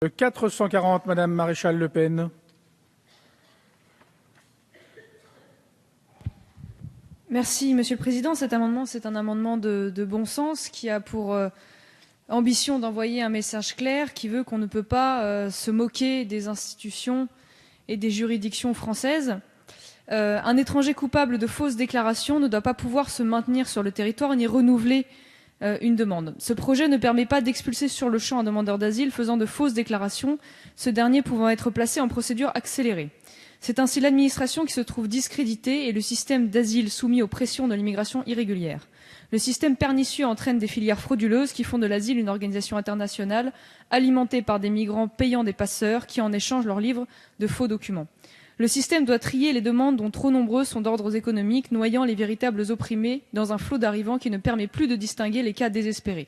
Le 440, Madame Maréchal Le Pen. Merci, Monsieur le Président. Cet amendement, c'est un amendement de bon sens qui a pour ambition d'envoyer un message clair qui veut qu'on ne peut pas se moquer des institutions et des juridictions françaises. Un étranger coupable de fausses déclarations ne doit pas pouvoir se maintenir sur le territoire ni renouveler une demande. Ce projet ne permet pas d'expulser sur le champ un demandeur d'asile faisant de fausses déclarations, ce dernier pouvant être placé en procédure accélérée. C'est ainsi l'administration qui se trouve discréditée et le système d'asile soumis aux pressions de l'immigration irrégulière. Le système pernicieux entraîne des filières frauduleuses qui font de l'asile une organisation internationale alimentée par des migrants payant des passeurs qui en échange leur livrent de faux documents. Le système doit trier les demandes dont trop nombreuses sont d'ordre économique, noyant les véritables opprimés dans un flot d'arrivants qui ne permet plus de distinguer les cas désespérés.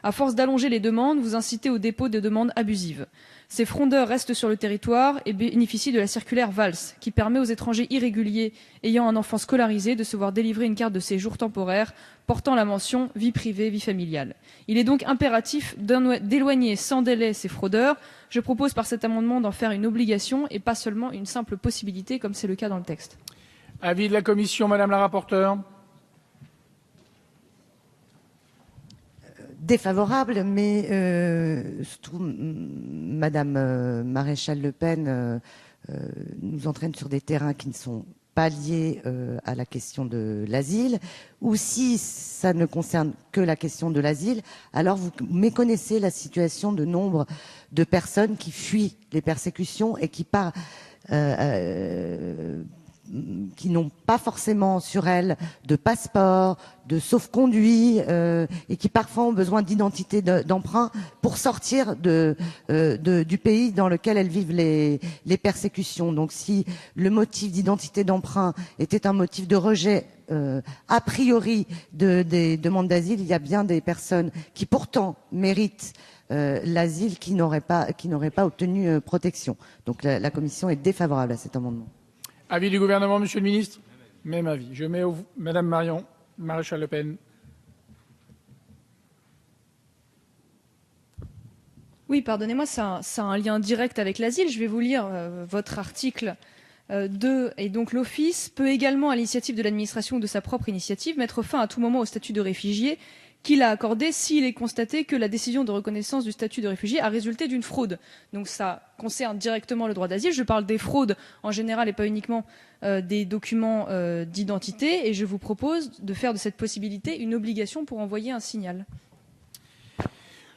À force d'allonger les demandes, vous incitez au dépôt de demandes abusives. Ces frondeurs restent sur le territoire et bénéficient de la circulaire Valls, qui permet aux étrangers irréguliers ayant un enfant scolarisé de se voir délivrer une carte de séjour temporaire portant la mention « vie privée, vie familiale ». Il est donc impératif d'éloigner sans délai ces fraudeurs. Je propose par cet amendement d'en faire une obligation et pas seulement une simple possibilité, comme c'est le cas dans le texte. Avis de la Commission, Madame la rapporteure. Défavorable, mais surtout Madame Maréchal Le Pen nous entraîne sur des terrains qui ne sont pas liés à la question de l'asile, ou si ça ne concerne que la question de l'asile, alors vous méconnaissez la situation de nombre de personnes qui fuient les persécutions et qui qui n'ont pas forcément sur elles de passeport, de sauf-conduit, et qui parfois ont besoin d'identité d'emprunt pour sortir du pays dans lequel elles vivent les persécutions. Donc si le motif d'identité d'emprunt était un motif de rejet a priori des demandes d'asile, il y a bien des personnes qui pourtant méritent l'asile qui n'auraient pas obtenu protection. Donc la Commission est défavorable à cet amendement. Avis du gouvernement, Monsieur le Ministre. Même avis. Je mets Madame Maréchal Le Pen. Oui, pardonnez-moi, ça a un lien direct avec l'asile. Je vais vous lire votre article 2. Et donc l'Office peut également, à l'initiative de l'administration ou de sa propre initiative, mettre fin à tout moment au statut de réfugié qu'il a accordé s'il est constaté que la décision de reconnaissance du statut de réfugié a résulté d'une fraude. Donc ça concerne directement le droit d'asile. Je parle des fraudes en général et pas uniquement des documents d'identité. Et je vous propose de faire de cette possibilité une obligation pour envoyer un signal.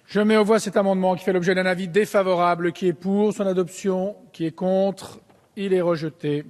Je mets aux voix cet amendement qui fait l'objet d'un avis défavorable. Qui est pour son adoption? Qui est contre? Il est rejeté.